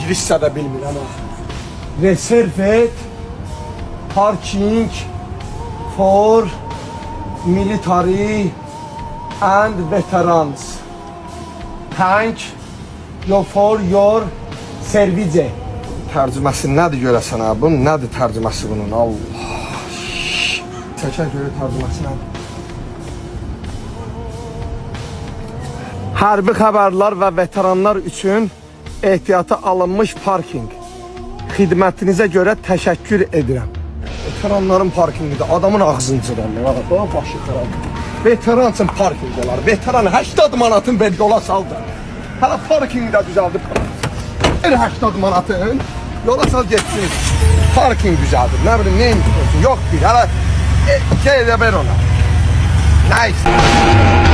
ingiliscə də bilmirəm ha. Reserved parking for military and veterans. Thank you for your service. Tərcüməsi nədir görəsən ha? Bunun nədir tərcüməsi bunun? Allah. Çəkər görə tərcüməsi nədir? Hərbi xəbərlər və veteranlar üçün ehtiyata alınmış parking. Xidmətinizə görə təşəkkür edirəm. Veteranların parkingidir. Adamın ağzını cırarlar. Başı xərab. Veteran üçün parking olar. Veteran 80 manatın ver yola saldı. Hələ parkingi də düzəldi. 80 manatın yola sal getsin. Parking düzəldir. Nə bilim, nə imtiyorsun? Yok bir. Hələ şey də ver ona. Neyse.